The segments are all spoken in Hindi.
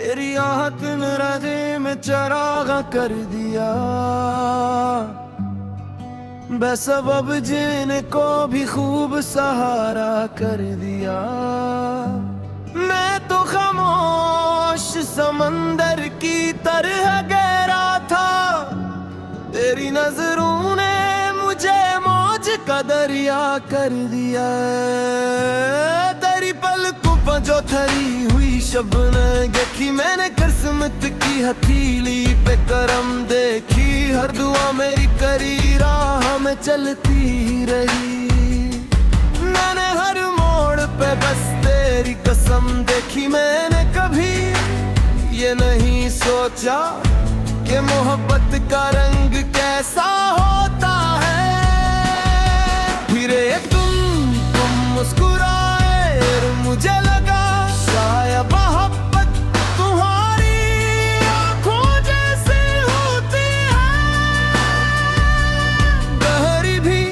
तेरी आहट ने राजे में चरागा कर दिया, बेसबब जिनको भी खूब सहारा कर दिया। मैं तो खामोश समंदर की तरह गहरा था, तेरी नजरों ने मुझे मौज का दरिया कर दिया। तेरी पलकों पर जो थरी हुई शबनम देखी मैंने, किस्मत की हथेली पे करम देखी। हर दुआ मेरी करी राह में चलती रही, मैंने हर मोड़ पे बस तेरी कसम देखी। मैंने कभी ये नहीं सोचा कि मोहब्बत का रंग कैसा होता है। फिर एक तुम मुस्कुराए और मुझे लगा शायद मोहब्बत तुम्हारी आंखों जैसे होती है, गहरी भी,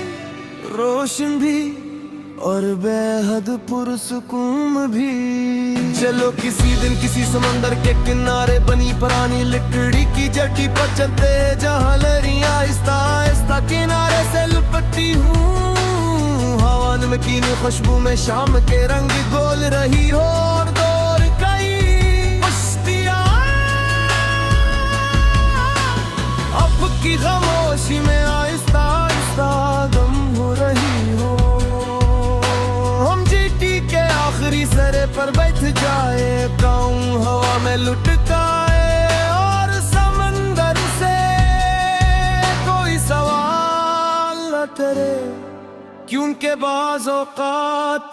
रोशन भी और बेहद पुरसुकून भी। चलो किसी दिन किसी समंदर के किनारे बनी पुरानी लकड़ी की जट्टी पर चलते, जहाँ लहरियां आहिस्ता आहिस्ता किनारे से लिपटती हूँ। हवा नमकीन खुशबू में शाम के रंग घोल रही हो, और दौर कई कश्तियाँ अब की खामोशी में आहिस्ता आहिस्ता गम हो रही हो। आखिरी सरे पर बैठ जाए, गाऊं हवा में लुटकाए, और समंदर से कोई सवाल न करे, क्योंकि बाज़ औक़ात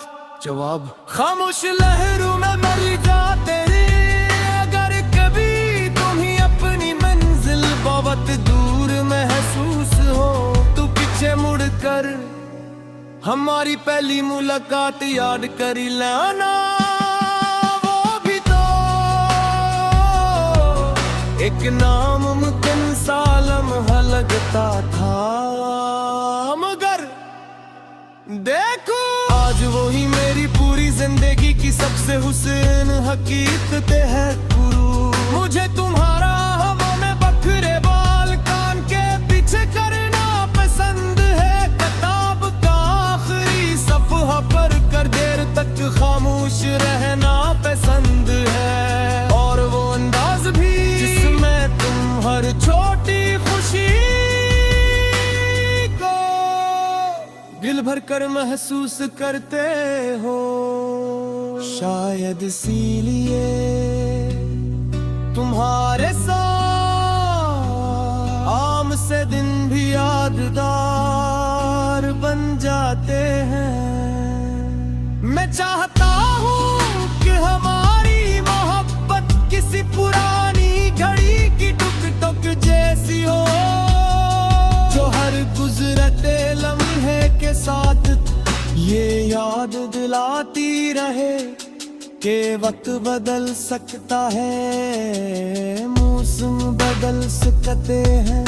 जवाब खामोश लहरों में मर जाते हैं। अगर कभी तुम्हें अपनी मंजिल बहुत दूर महसूस हो, तो पीछे मुड़कर हमारी पहली मुलाकात याद करी लेना। वो भी तो एक नामुमकिन सा लम्हा लगता था, मगर देखो आज वही मेरी पूरी जिंदगी की सबसे हुस्न हकीकत है। गुरु मुझे तुम्हारा हवा में बखरे बाल कान के पीछे करना पसंद है। किताब का आखिरी सफ़हा पर कर देर तक खामोश रहना पसंद है, और वो अंदाज भी जिसमें तुम हर छोटी खुशी को दिल भर कर महसूस करते हो। शायद इसीलिए तुम्हारे साथ आम से दिन भी यादगार बन जाते हैं। मैं चाहता हूँ कि हमारी मोहब्बत किसी पुरानी घड़ी की टुक टुक जैसी हो, जो हर गुजरते लम्हे के साथ ये याद दिलाती रहे कि वक्त बदल सकता है, मौसम बदल सकते हैं,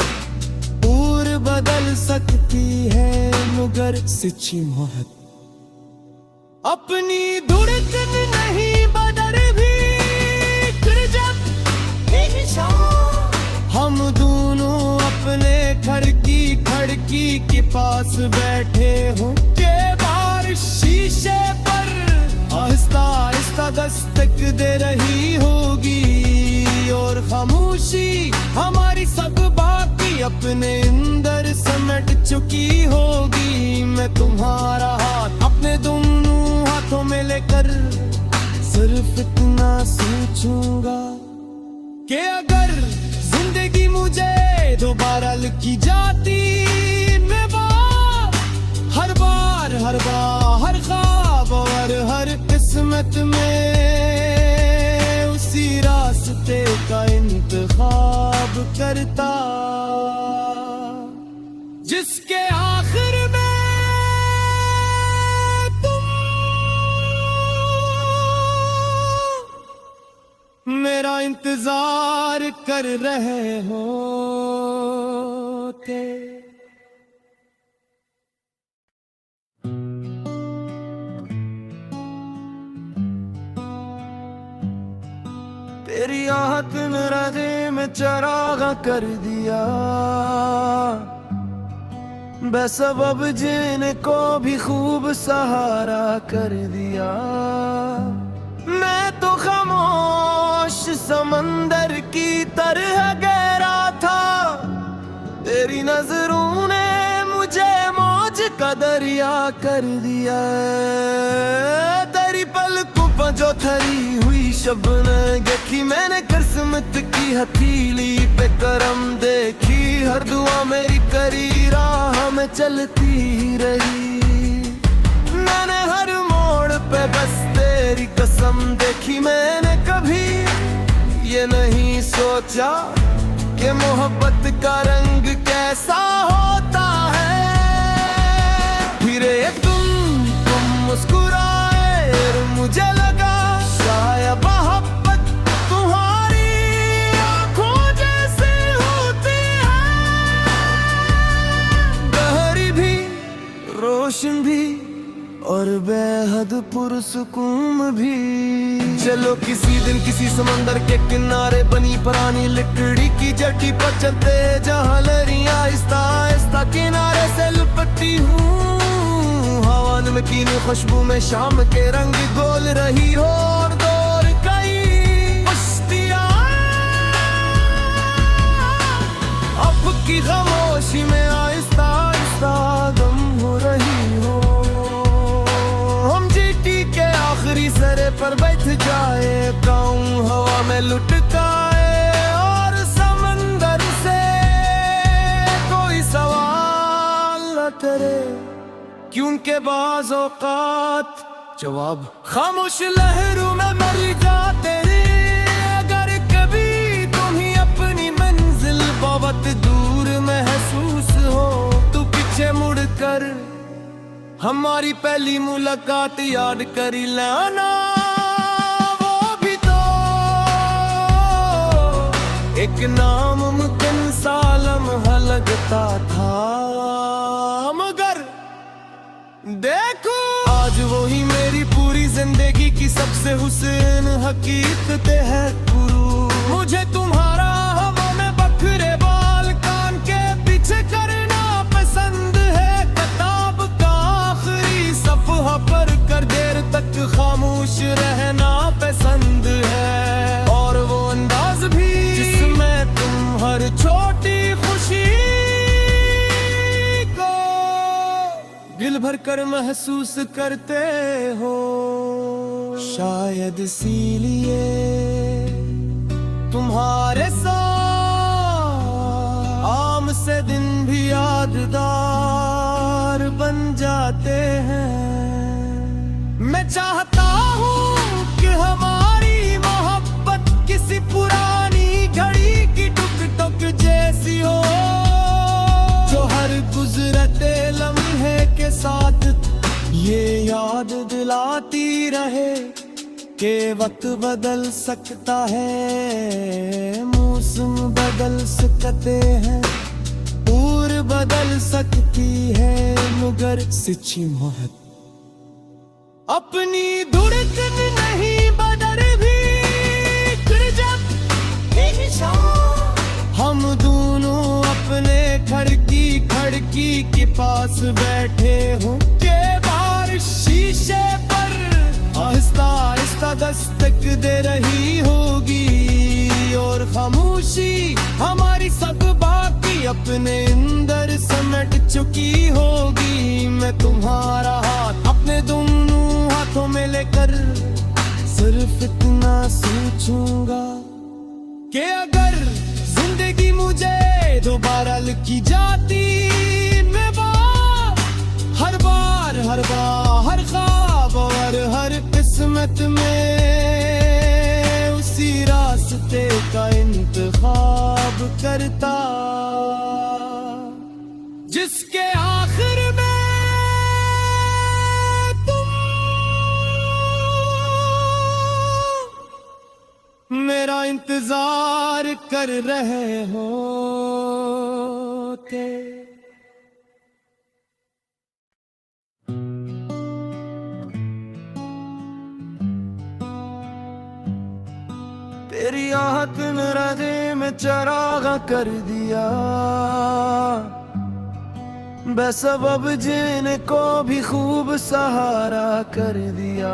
पूर बदल सकती है, मगर सच्ची मोहब्बत अपनी धड़कन नहीं बदल भी। फिर जब हम दोनों अपने घर की खिड़की के पास बैठे हों, के बाहर शीशे पर आहिस्ता आहिस्ता दस्तक दे रही होगी, और खामोशी हमारी सब बाकी अपने अंदर समेट चुकी होगी। मैं तुम्हारा हाथ अपने दोनों हाथों में लेकर सिर्फ इतना सोचूंगा कि अगर जिंदगी मुझे दोबारा लिखी जाती, मैं हर बार हर ख्वाब और हर किस्मत में उसी रास्ते का इंतखाब करता, जिसके आखिर में मेरा इंतजार कर रहे होते। तेरी आहट ने राजे में चरागा कर दिया, बेसबब जिनको भी खूब सहारा कर दिया। मैं तो खामोश समंदर की तरह गहरा था, तेरी नजरों ने मुझे मौज का दरिया कर दिया। तेरी पलकों पर जो ठहरी हुई शबनम देखी मैंने, किस्मत की हथेली पे करम देखी। हर दुआ मेरी करी राह में चलती रही, मैंने हर मोड़ पे बस तेरी कसम देखी। मैंने कभी ये नहीं सोचा कि मोहब्बत का रंग कैसा होता है। फिर तुम मुस्कुराए और मुझे लगा शायद मोहब्बत तुम्हारी आंखों जैसे होती है, गहरी भी रोशन भी और बेहद पुरसुकून भी। चलो किसी दिन किसी समंदर के किनारे बनी पुरानी लकड़ी की जटी पर चलते, जहाँ लहरियाँ आहिस्ता आहिस्ता किनारे से लिपटती हूँ। हवा नमकीन खुशबू में शाम के रंग गोल रही हो, और दौर कई मस्तियाँ अब की खामोशी में आहिस्ता आहिस्ता गम हो रही हो। हम जीटी के आखिरी सरे पर बैठ जाए, गाँव हवा में लुटकाए, और समंदर से कोई सवाल न करे, क्योंकि बाज़ औक़ात जवाब खामोश लहरों में मर जाते रे। अगर कभी तुम्हें अपनी मंजिल बहुत दूर महसूस हो, तो पीछे मुड़कर हमारी पहली मुलाकात याद कर लेना। वो भी तो एक नामुमकिन सा लम्हा लगता था, मगर देखो आज वही मेरी पूरी जिंदगी की सबसे हुस्न हकीकत है गुरु। मुझे तुम्हारा हवा में बखरे बाल कान के पीछे करना पसंद है, किताब का आखिरी सफ़हा पर कर देर तक खामोश रहना पसंद है, और वो अंदाज भी जिसमें तुम हर छोटी खुशी दिल भर कर महसूस करते हो। शायद इसीलिए तुम्हारे साथ आम से दिन भी यादगार बन जाते हैं। मैं चाहता हूँ कि हमारी मोहब्बत किसी पुरानी घड़ी की टुक टुक जैसी हो, जो हर गुजरते लम्हे के साथ ये याद दिलाती रहे कि वक्त बदल सकता है, मौसम बदल सकते हैं, पूर बदल सकती है, मगर सच्ची मोहब्बत अपनी धड़कन नहीं बदल भी। फिर जब हम दोनों अपने घर की खिड़की के पास बैठे हों के बाहर शीशे पर आहिस्ता आहिस्ता दस्तक दे रही होगी, और खामोशी हमारी सब बाकी अपने अंदर समेट चुकी होगी। मैं तुम्हारा हाथ अपने दोनों हाथों में लेकर सिर्फ इतना सोचूंगा कि अगर जिंदगी मुझे दोबारा लिखी जाती, मैं हर बार हर ख्वाब और हर किस्मत में उसी रास्ते का इंतखाब करता, जिसके आखिर में तुम मेरा इंतजार कर रहे होते। तेरी आहट ने राजे में चरागा कर दिया, बेसबब जिनको भी खूब सहारा कर दिया।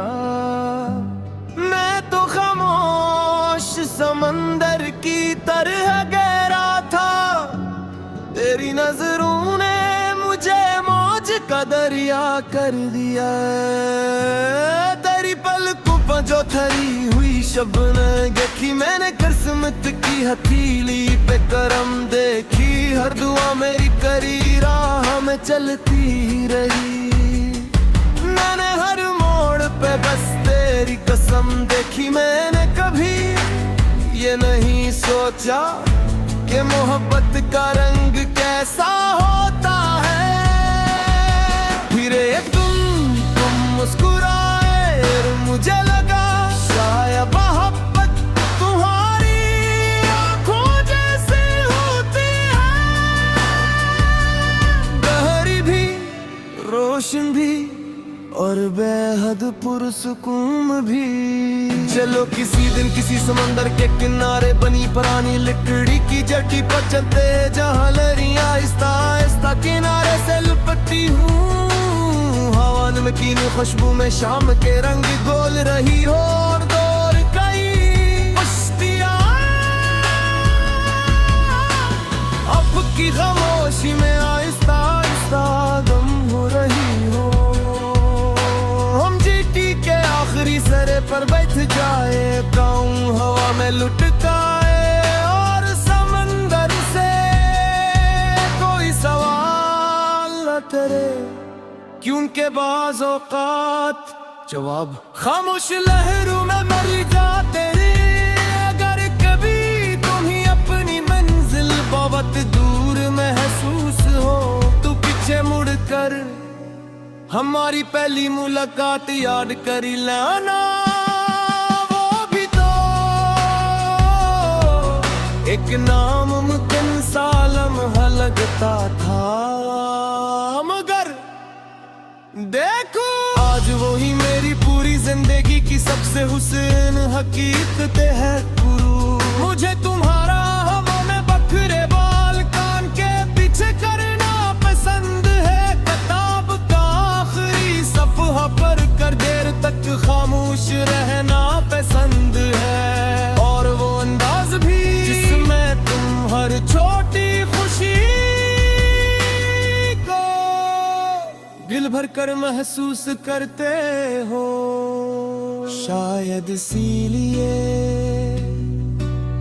मैं तो खामोश समंदर की तरह गहरा था, तेरी नजरों ने मुझे मौज का दरिया कर दिया। तेरी पलकों पर जो थरी हुई शबनम देखी मैंने, किस्मत की हथेली पे करम देखी। हर दुआ मेरी करी राह में चलती रही, मैंने हर मोड़ पे बस तेरी कसम देखी। मैंने कभी ये नहीं सोचा कि मोहब्बत का रंग कैसा होता है। फिर एक तुम मुस्कुराए और मुझे लगा शायद मोहब्बत तुम्हारी आंखों जैसे होती है, गहरी भी रोशन भी और बेहद पुरसुकून भी। चलो किसी दिन किसी समंदर के किनारे बनी पुरानी लकड़ी की जट्टी पर चलते, जहाँ लहरियां आहिस्ता आहिस्ता किनारे से लपटती हूँ। हवा नमकीन खुशबू में शाम के रंग घोल रही हो, और दौर कई मस्तियाँ अब की खामोशी में आहिस्ता आहिस्ता गम हो रही हो। आखिरी सरे पर बैठ जाए, गाऊं हवा में लुटकाए, और समंदर से कोई सवाल न करे, क्योंकि बाज़ औक़ात जवाब खामोश लहरों में मर जाते रे। अगर कभी तुम्हें अपनी मंजिल बहुत दूर महसूस हो, तो पीछे मुड़कर हमारी पहली मुलाकात याद कर लेना। वो भी तो एक नामुमकिन सा लम्हा लगता था, मगर देखो आज वो ही मेरी पूरी जिंदगी की सबसे हुस्न हकीकत है गुरु। मुझे तुम्हारा हवा में बखरे बाल कान के पीछे करना पसंद है, किताब का आखिरी सफ़हा पढ़ कर देर तक खामोश रहना पसंद है, और वो अंदाज भी जिसमें तुम हर छोटी खुशी को दिल भर कर महसूस करते हो। शायद इसीलिए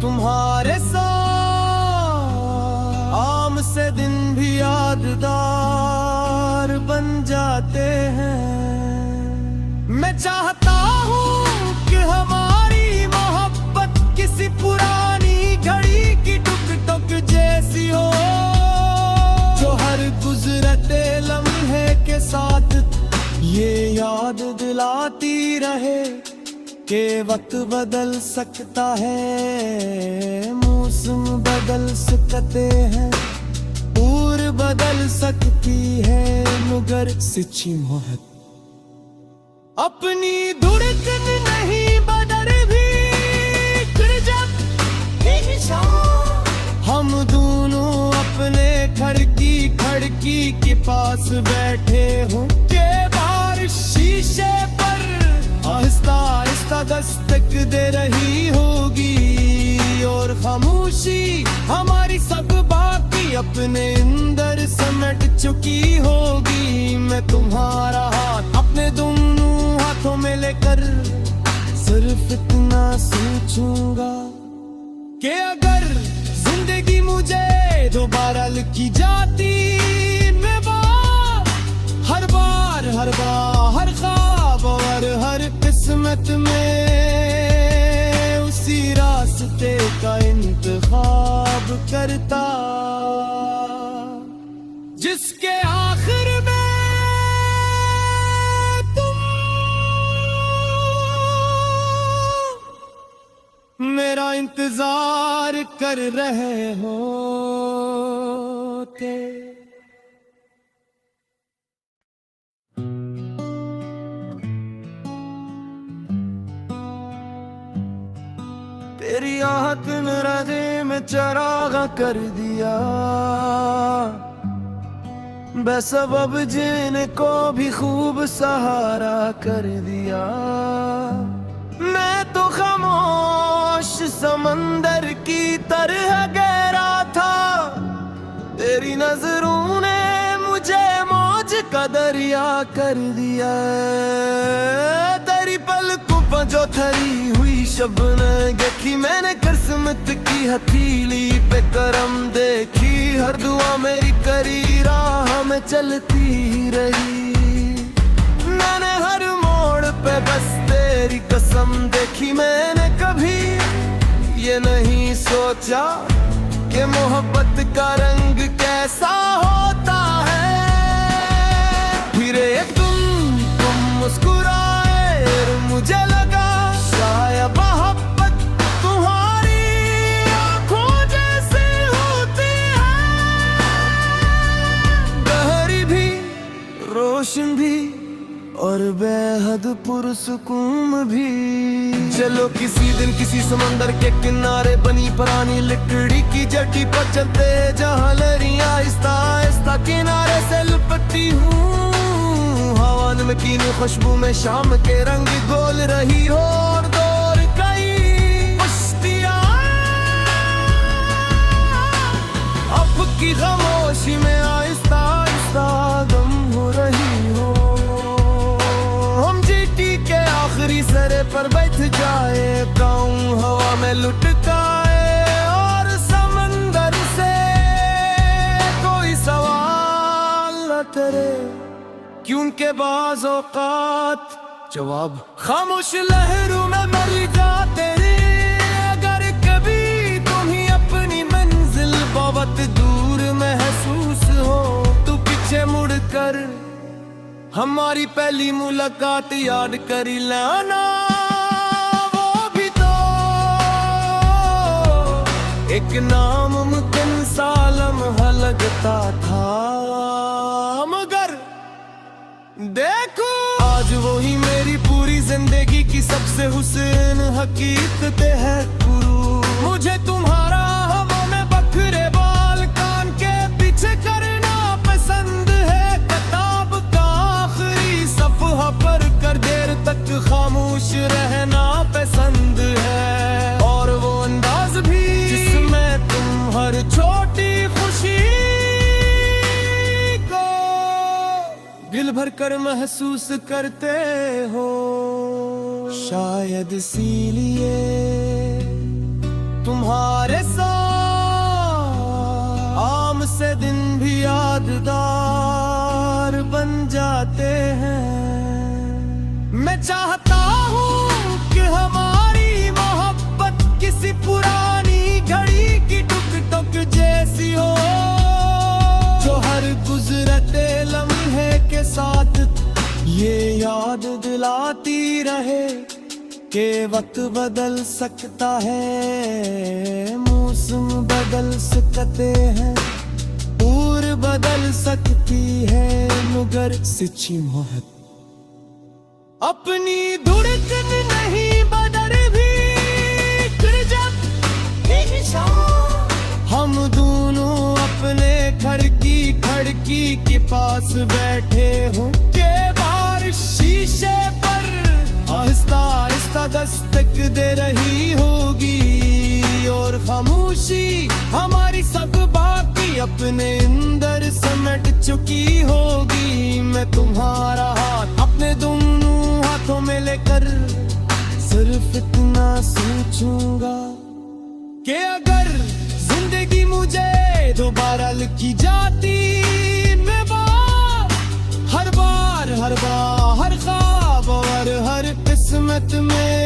तुम्हारे साथ आम से दिन भी यादगार बन जाते हैं। मैं चाहता हूँ कि हमारी मोहब्बत किसी पुरानी घड़ी की टुक-टुक जैसी हो, जो हर गुजरते लम्हे के साथ ये याद दिलाती रहे कि वक्त बदल सकता है, मौसम बदल सकते हैं, पूर बदल सकती है, मगर सच्ची मोहब्बत अपनी धड़कन नहीं बदल भी। फिर जब हम दोनों अपने घर की खिड़की के पास बैठे हों, के बाहर शीशे पर आहिस्ता आहिस्ता दस्तक दे रही होगी, और खामोशी हमारी सब बाकी अपने अंदर समेट चुकी होगी। मैं तुम्हारा हाथ अपने दोनों हाथों में लेकर सिर्फ इतना सोचूंगा कि अगर जिंदगी मुझे दोबारा लिखी जाती, मैं हर बार हर ख्वाब और हर किस्मत में उसी रास्ते का इंतखाब करता, जिसके आखिर में तुम मेरा इंतजार कर रहे होते। तेरी आहट ने राजे में चरागा कर दिया, बेसबब जिनको भी खूब सहारा कर दिया। मैं तो खामोश समंदर की तरह गहरा था, तेरी नजरों ने मुझे मौज का दरिया कर दिया। तेरी पलकों पर जो ठहरी हुई शबनम देखी मैंने, किस्मत की हथेली पे करम देखी। हर दुआ मेरी करी राह में चलती रही, मैंने हर मोड़ पे बस तेरी कसम देखी। मैंने कभी ये नहीं सोचा कि मोहब्बत का रंग कैसा होता है। फिर तुम मुस्कुराए और मुझे लगा शायद मोहब्बत तुम्हारी आंखों जैसी होती है, गहरी भी रोशन भी और बेहद पुरसुकून भी। चलो किसी दिन किसी समंदर के किनारे बनी पुरानी लकड़ी की जटी पर चलते, जहाँ लहरियां आहिस्ता आहिस्ता किनारे से लिपटती हूँ। हवा नमकीन खुशबू में शाम के रंग घोल रही हो, और दौर कई मस्तियाँ अब की खामोशी में आहिस्ता आहिस्ता दम हो रही हो। हम जीटी के आखिरी सरे पर बैठ जाए, गाँव हवा में लुटकाए, और समंदर से कोई सवाल न करे, क्यों के बाज़ औक़ात जवाब खामोश लहरों में मर जाते रे। अगर कभी तुम्हें अपनी मंजिल बहुत दूर महसूस हो, तो पीछे मुड़कर हमारी पहली मुलाकात याद कर लेना। वो भी तो एक नामुमकिन सा लम्हा लगता था, मगर देखो आज वही मेरी पूरी जिंदगी की सबसे हुस्न हकीकत है गुरु। मुझे तुम्हारा हवा में बखरे बाल कान के पीछे करना पसंद है, किताब का आखिरी सफ़हा पर कर देर तक खामोश रहना पसंद है, और वो अंदाज भी जिसमें तुम हर छोटी खुशी दिल भर कर महसूस करते हो। शायद इसीलिए तुम्हारे साथ आम से दिन भी यादगार बन जाते हैं। मैं चाहता हूँ कि हमारी मोहब्बत किसी पुरानी घड़ी की टुक टुक जैसी हो, जो हर गुजरते लम्हे के साथ ये याद दिलाती रहे कि वक्त बदल सकता है, मौसम बदल सकते हैं, उम्र बदल सकती है, मगर सच्ची मोहब्बत अपनी धड़कन नहीं बदल भी। जब हम दोनों अपने घर की खिड़की के पास बैठे हों, के बाहर शीशे पर आहिस्ता आहिस्ता दस्तक दे रही होगी, और खामोशी हमारी सब बाकी अपने अंदर समेट चुकी होगी। मैं तुम्हारा हाथ अपने दोनों हाथों में लेकर सिर्फ इतना सोचूंगा कि अगर जिंदगी मुझे दोबारा लिखी जाती, मैं हर बार हर ख्वाब और हर किस्मत में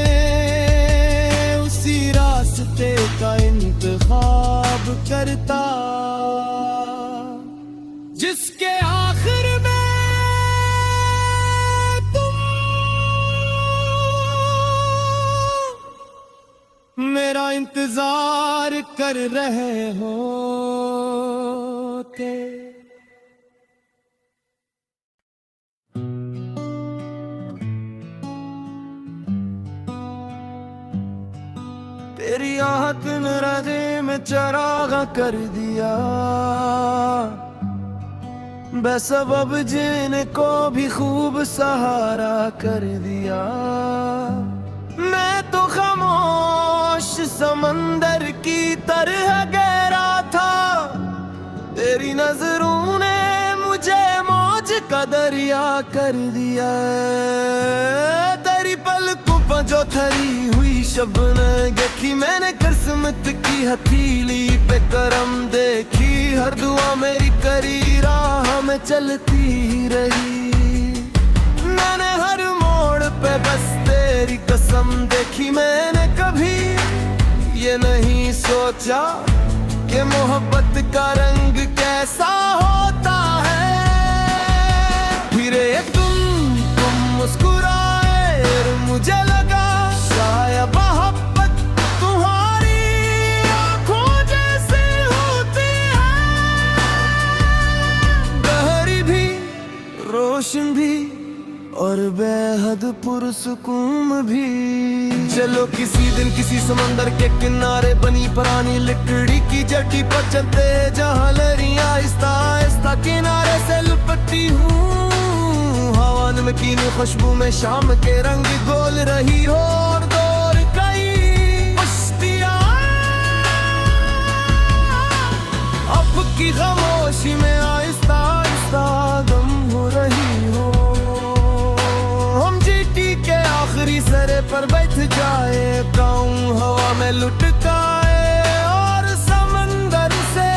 उसी रास्ते का इंतखाब करता, जिसके आखिर में तुम मेरा इंतजार कर रहे होते। तेरी आहट ने राधे में चरागा कर दिया, बेसबब जिनको भी खूब सहारा कर दिया। मैं तो खामोश समंदर की तरह गहरा था, तेरी नजरों ने मुझे मौज का दरिया कर दिया। तेरी पलकों पर जो थरी हुई शबनम देखी मैंने, किस्मत की हथेली पे करम देखी। हर दुआ मेरी करी राह में चलती ही रही, मैंने हर मोड़ पे बस तेरी कसम देखी। मैंने कभी ये नहीं सोचा कि मोहब्बत का रंग कैसा होता है। फिर एक तुम मुस्कुराए और मुझे लगा शायद मोहब्बत तुम्हारी आंखों जैसे होती है, गहरी भी रोशन भी और बेहद पुरसुकून भी। चलो किसी दिन किसी समंदर के किनारे बनी पुरानी लकड़ी की जट्टी पर चलते, जहाँ लहरियां आहिस्ता आहिस्ता किनारे से लपटती हूँ। हवा नमकीन खुशबू में शाम के रंग गोल रही हो, और दौर कई मस्तियाँ अब की खामोशी में आहिस्ता आहिस्ता गम हो रही हो। आखिरी सरे पर बैठ जाए, गाऊं हवा में लुटकाए, और समंदर से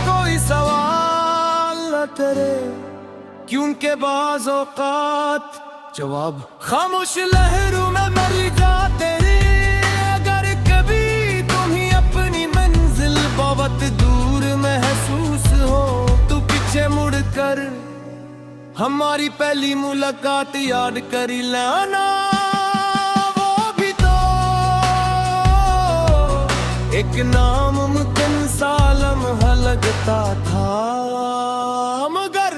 कोई सवाल न करे, क्योंकि बाज़ औक़ात जवाब खामोश लहरों में मर जाते हैं। अगर कभी तुम्हें अपनी मंजिल बहुत दूर महसूस हो, तो पीछे मुड़कर हमारी पहली मुलाकात याद कर लेना। वो भी तो एक नामुमकिन सा लम्हा लगता था, मगर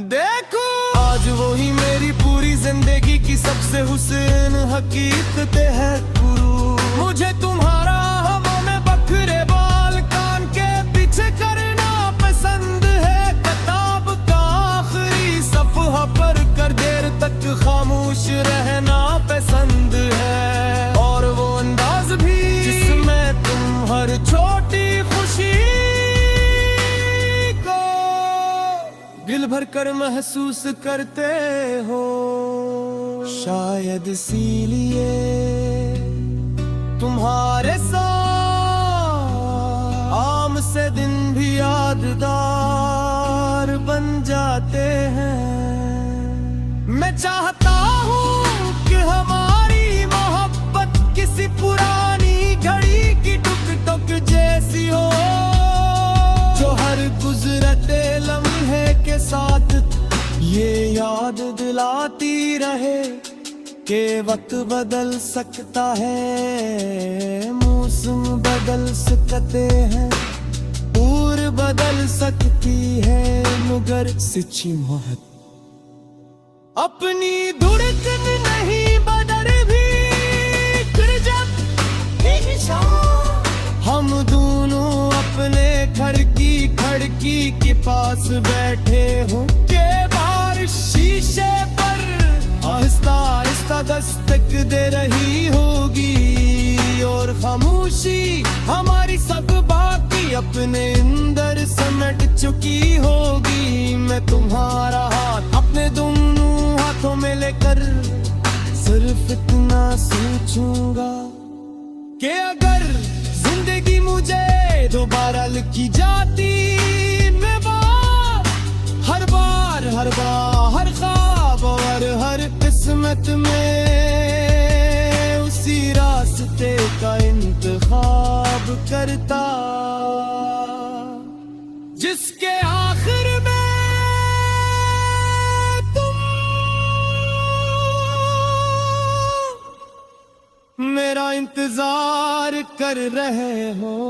देखो आज वही मेरी पूरी जिंदगी की सबसे हुस्न हकीकत है गुरु। मुझे तुम्हारा हवा में बखरे बाल कान के पीछे करना पसंद है, किताब का आखिरी सफ़हा पढ़ कर देर तक खामोश रहना पसंद है, और वो अंदाज भी जिसमें तुम हर छोटी खुशी को दिल भर कर महसूस करते हो। शायद इसीलिए तुम्हारे साथ आम से दिन भी यादगार बन जाते हैं। मैं चाहता हूँ कि हमारी मोहब्बत किसी पुरानी घड़ी की टुक टुक जैसी हो, जो हर गुजरते लम्हे के साथ ये याद दिलाती रहे कि वक्त बदल सकता है, मौसम बदल सकते हैं, पूर बदल सकती है, मगर सच्ची मोहब्बत अपनी धड़कन नहीं बदल भी। फिर जब हम दोनों अपने घर की खिड़की के पास बैठे हो के बाहर शीशे पर आहिस्ता आहिस्ता दस्तक दे रही होगी, और खामोशी हमारी सब बाकी अपने अंदर समेट चुकी होगी। मैं तुम्हारा हाथ अपने दोनों हाथों में लेकर सिर्फ इतना सोचूंगा कि अगर जिंदगी मुझे दोबारा लिखी जाती, मैं हर बार हर ख्वाब और हर किस्मत में उसी रास्ते का इंतखाब करता, जिसके आखिर में तुम मेरा इंतजार कर रहे होते।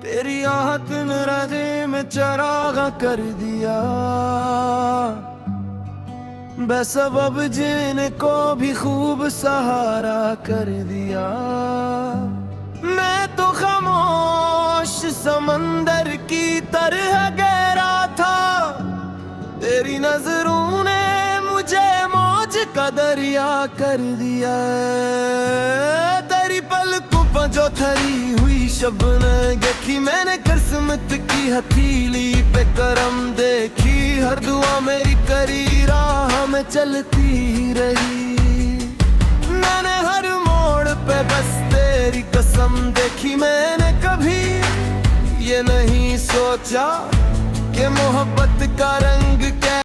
तेरी आहट ने राजे में चरागा कर दिया, बेसबब जिनको भी खूब सहारा कर दिया। मैं तो खामोश समंदर की तरह गहरा था, तेरी नजरों ने मुझे मौज का दरिया कर दिया। तेरी पलकों पर जो थरी हुई शबनम देखी मैंने, किस्मत की हथेली पे करम देखी। हर दुआ मेरी करी राह में चलती रही, मैंने हर मोड़ पे बस तेरी कसम देखी। मैंने कभी ये नहीं सोचा कि मोहब्बत का रंग क्या